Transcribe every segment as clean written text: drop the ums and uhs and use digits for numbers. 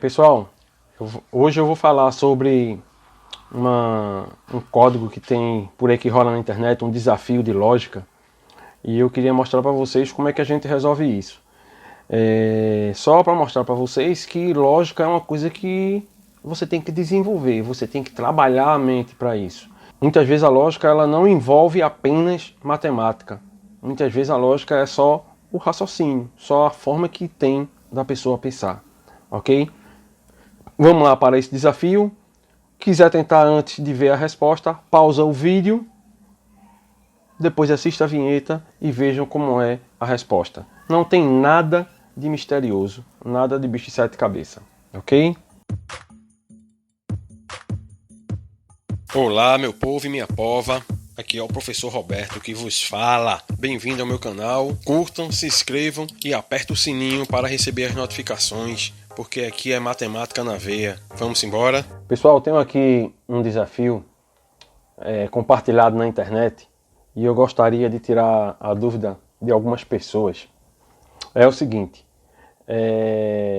Pessoal, hoje eu vou falar sobre um código que tem por aí que rola na internet, um desafio de lógica, e eu queria mostrar para vocês como é que a gente resolve isso. Só para mostrar para vocês que lógica é uma coisa que você tem que desenvolver, você tem que trabalhar a mente para isso. Muitas vezes a lógica ela não envolve apenas matemática. Muitas vezes a lógica é só o raciocínio, só a forma que tem da pessoa pensar, ok? Vamos lá para esse desafio. Quiser tentar antes de ver a resposta, pausa o vídeo, depois assista a vinheta e vejam como é a resposta. Não tem nada de misterioso, nada de bicho de sete cabeças, ok? Olá, meu povo e minha pova. Aqui é o professor Roberto que vos fala. Bem-vindo ao meu canal. Curtam, se inscrevam e apertem o sininho para receber as notificações, porque aqui é matemática na veia. Vamos embora? Pessoal, tenho aqui um desafio compartilhado na internet e eu gostaria de tirar a dúvida de algumas pessoas. É o seguinte,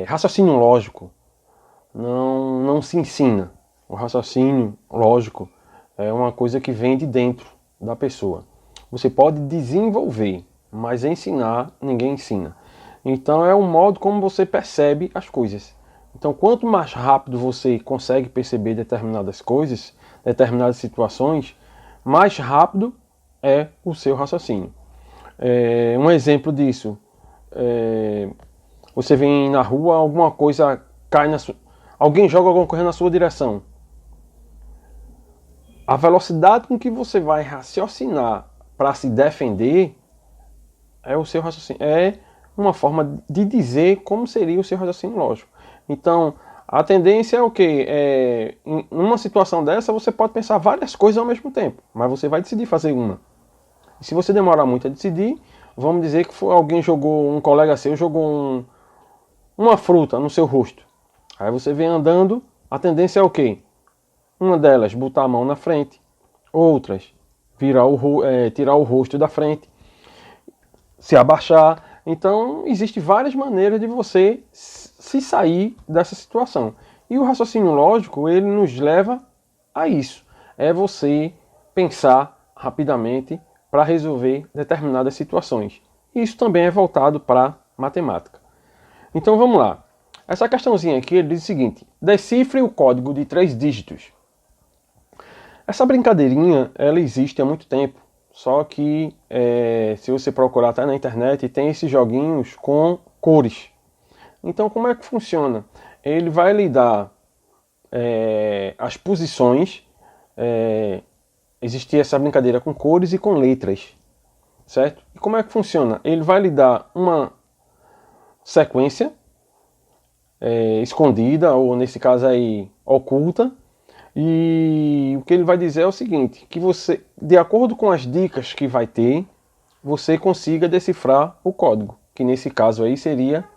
raciocínio lógico não se ensina. O raciocínio lógico é uma coisa que vem de dentro da pessoa. Você pode desenvolver, mas ensinar, ninguém ensina. Então é um modo como você percebe as coisas. Então quanto mais rápido você consegue perceber determinadas coisas, determinadas situações, mais rápido é o seu raciocínio. Um exemplo disso, você vem na rua, alguma coisa cai na sua... Alguém joga alguma coisa na sua direção. A velocidade com que você vai raciocinar para se defender é o seu raciocínio. É uma forma de dizer como seria o seu raciocínio lógico. Então, a tendência é o quê? Em uma situação dessa, você pode pensar várias coisas ao mesmo tempo, mas você vai decidir fazer uma. E se você demorar muito a decidir, vamos dizer que um colega seu jogou uma fruta no seu rosto. Aí você vem andando, a tendência é o quê? Uma delas, botar a mão na frente. Outras, tirar o rosto da frente. Se abaixar. Então, existem várias maneiras de você se sair dessa situação. E o raciocínio lógico, ele nos leva a isso. É você pensar rapidamente para resolver determinadas situações. Isso também é voltado para matemática. Então, vamos lá. Essa questãozinha aqui, ele diz o seguinte: decifre o código de 3 dígitos. Essa brincadeirinha, ela existe há muito tempo, só que se você procurar até na internet, tem esses joguinhos com cores. Então, como é que funciona? Ele vai lhe dar as posições, existe essa brincadeira com cores e com letras, certo? E como é que funciona? Ele vai lhe dar uma sequência escondida, ou nesse caso aí, oculta, e o que ele vai dizer é o seguinte, que você, de acordo com as dicas que vai ter, você consiga decifrar o código, que nesse caso aí seria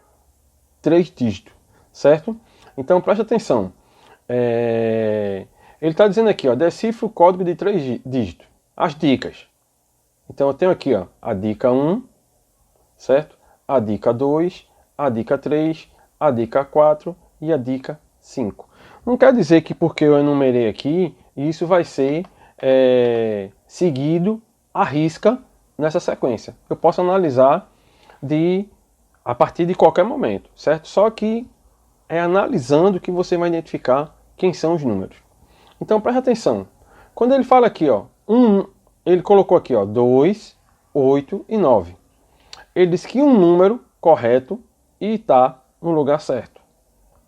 3 dígitos, certo? Então preste atenção. Ele está dizendo aqui, ó, decifre o código de 3 dígitos. As dicas. Então eu tenho aqui, ó, a dica 1, certo? A dica 2, a dica 3, a dica 4 e a dica 5. Não quer dizer que porque eu enumerei aqui, isso vai ser seguido à risca nessa sequência. Eu posso analisar a partir de qualquer momento, certo? Só que é analisando que você vai identificar quem são os números. Então preste atenção. Quando ele fala aqui, ó, ele colocou aqui, ó, 2, 8 e 9. Ele diz que um número correto e está no lugar certo.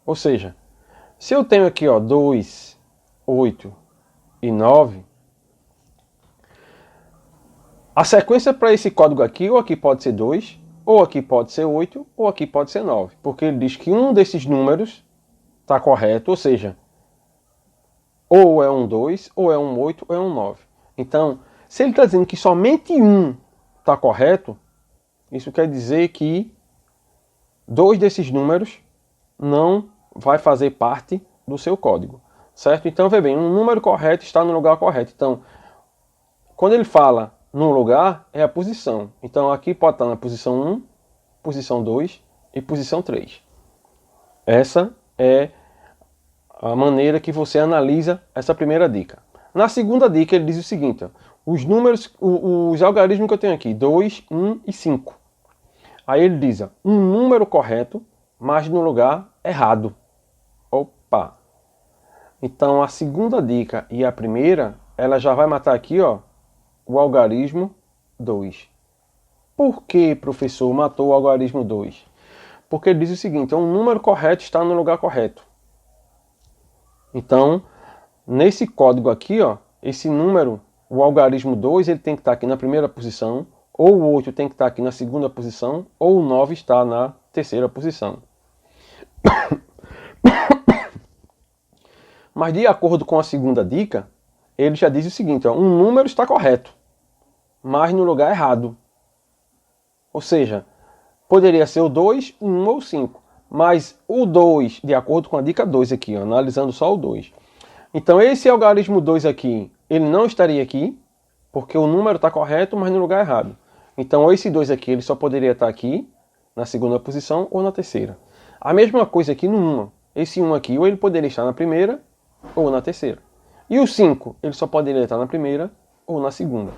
Ou seja, se eu tenho aqui, ó, 2, 8 e 9, a sequência para esse código aqui, ou aqui pode ser 2, ou aqui pode ser 8, ou aqui pode ser 9. Porque ele diz que um desses números está correto, ou seja, ou é um 2, ou é um 8, ou é um 9. Então, se ele está dizendo que somente um está correto, isso quer dizer que 2 desses números não vai fazer parte do seu código, certo? Então, vê bem, um número correto está no lugar correto. Então, quando ele fala no lugar, é a posição. Então, aqui pode estar na posição 1, posição 2 e posição 3. Essa é a maneira que você analisa essa primeira dica. Na segunda dica ele diz o seguinte, ó, os números, os algarismos que eu tenho aqui, 2, 1 e 5. Aí ele diz, ó, um número correto, mas no lugar errado. Opa! Então a segunda dica e a primeira, ela já vai matar aqui, ó, o algarismo 2. Por que, professor, matou o algarismo 2? Porque ele diz o seguinte, um número correto está no lugar correto. Então, nesse código aqui, ó, esse número, o algarismo 2, ele tem que estar aqui na primeira posição, ou o 8 tem que estar aqui na segunda posição, ou o 9 está na terceira posição. Mas de acordo com a segunda dica, ele já diz o seguinte, ó, um número está correto, mas no lugar errado. Ou seja, poderia ser o 2, o 1 ou o 5. Mas o 2, de acordo com a dica 2 aqui, ó, analisando só o 2. Então esse algarismo 2 aqui, ele não estaria aqui, porque o número está correto, mas no lugar errado. Então esse 2 aqui, ele só poderia estar aqui, na segunda posição ou na terceira. A mesma coisa aqui no 1. Esse 1 aqui, ou ele poderia estar na primeira ou na terceira. E o 5, ele só poderia estar na primeira ou na segunda.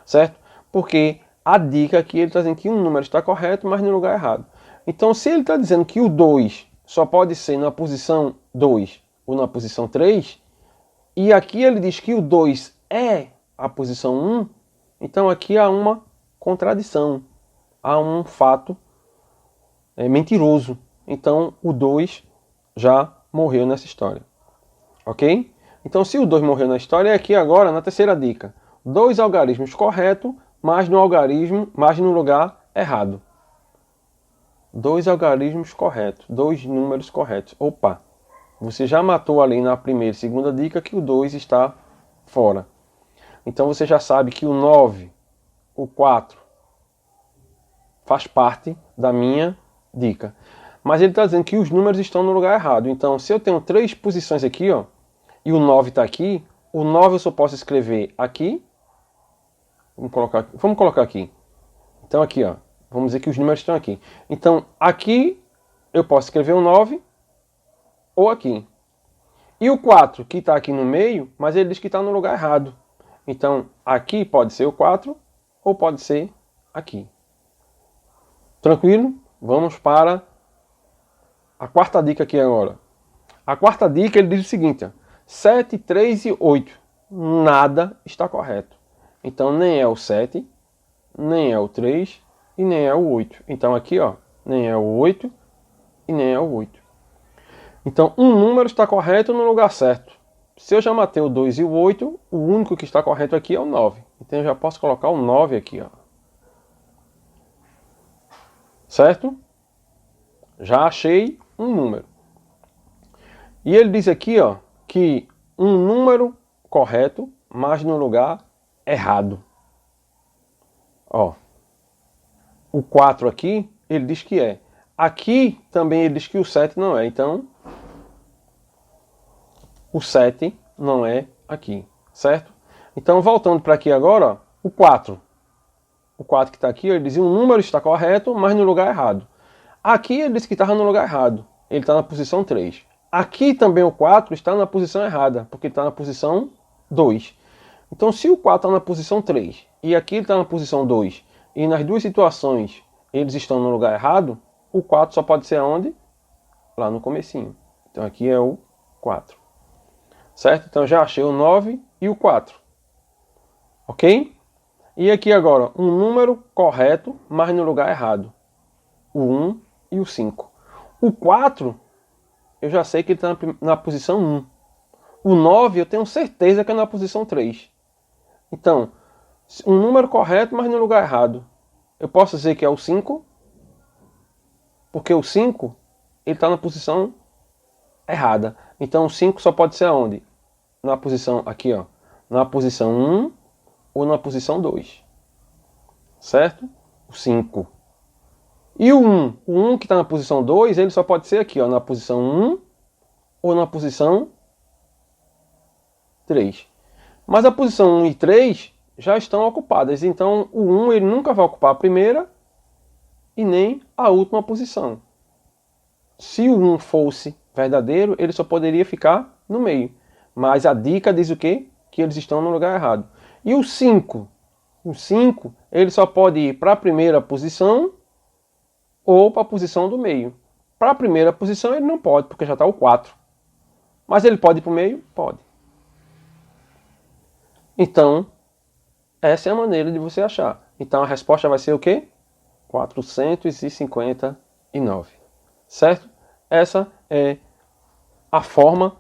Certo? Porque a dica aqui, ele está dizendo que um número está correto, mas no lugar errado. Então, se ele está dizendo que o 2 só pode ser na posição 2 ou na posição 3, e aqui ele diz que o 2 é a posição 1, então aqui há uma contradição, há um fato mentiroso. Então, o 2 já morreu nessa história. Ok? Então, se o 2 morreu na história, é aqui agora, na terceira dica. 2 algarismos corretos, mas no lugar errado. 2 algarismos corretos, 2 números corretos. Opa, você já matou ali na primeira e segunda dica que o 2 está fora. Então você já sabe que o 9, o 4, faz parte da minha dica. Mas ele está dizendo que os números estão no lugar errado. Então se eu tenho 3 posições aqui, ó, e o 9 está aqui, o 9 eu só posso escrever aqui. Vamos colocar aqui. Então aqui, ó. Vamos dizer que os números estão aqui. Então, aqui eu posso escrever o 9 ou aqui. E o 4, que está aqui no meio, mas ele diz que está no lugar errado. Então, aqui pode ser o 4 ou pode ser aqui. Tranquilo? Vamos para a quarta dica aqui agora. A quarta dica, ele diz o seguinte, ó, 7, 3 e 8. Nada está correto. Então, nem é o 7, nem é o 3 e nem é o 8. Então aqui, ó, nem é o 8 e nem é o 8. Então um número está correto no lugar certo. Se eu já matei o 2 e o 8, o único que está correto aqui é o 9. Então eu já posso colocar o 9 aqui, ó. Certo? Já achei um número. E ele diz aqui, ó, que um número correto, mas no lugar errado. Ó. O 4 aqui, ele diz que é. Aqui também ele diz que o 7 não é. Então, o 7 não é aqui, certo? Então, voltando para aqui agora, ó, o 4. O 4 que está aqui, ó, ele dizia um número está correto, mas no lugar errado. Aqui ele disse que estava no lugar errado. Ele está na posição 3. Aqui também o 4 está na posição errada, porque ele está na posição 2. Então, se o 4 está na posição 3 e aqui ele está na posição 2, e nas duas situações eles estão no lugar errado, o 4 só pode ser aonde? Lá no comecinho. Então aqui é o 4. Certo? Então já achei o 9 e o 4. Ok? E aqui agora, um número correto, mas no lugar errado. O 1 e o 5. O 4, eu já sei que ele está na posição 1. O 9, eu tenho certeza que é na posição 3. Então, um número correto, mas no lugar errado. Eu posso dizer que é o 5, porque o 5 ele está na posição errada. Então o 5 só pode ser aonde? Na posição, aqui ó, na posição 1 ou na posição 2. Certo? O 5. E o 1? O 1 que está na posição 2, ele só pode ser aqui ó, na posição 1 ou na posição 3. Mas a posição 1 e 3 já estão ocupadas. Então o 1 ele nunca vai ocupar a primeira e nem a última posição. Se o 1 fosse verdadeiro, ele só poderia ficar no meio. Mas a dica diz o quê? Que eles estão no lugar errado. E o 5? O 5, ele só pode ir para a primeira posição ou para a posição do meio. Para a primeira posição ele não pode, porque já está o 4. Mas ele pode ir para o meio? Pode. Então, essa é a maneira de você achar. Então a resposta vai ser o quê? 459. Certo? Essa é a forma,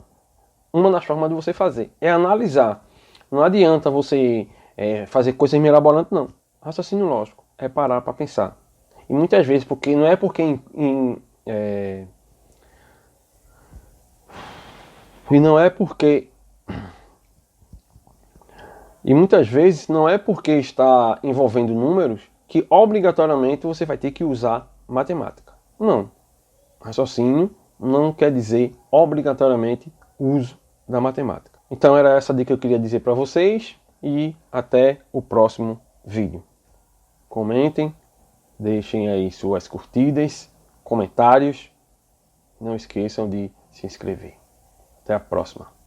uma das formas de você fazer. É analisar. Não adianta você fazer coisas mirabolantes, não. Raciocínio lógico. É parar para pensar. E muitas vezes, porque não é porque e não é porque e muitas vezes não é porque está envolvendo números que obrigatoriamente você vai ter que usar matemática. Não. Raciocínio não quer dizer obrigatoriamente uso da matemática. Então era essa dica que eu queria dizer para vocês e até o próximo vídeo. Comentem, deixem aí suas curtidas, comentários. Não esqueçam de se inscrever. Até a próxima.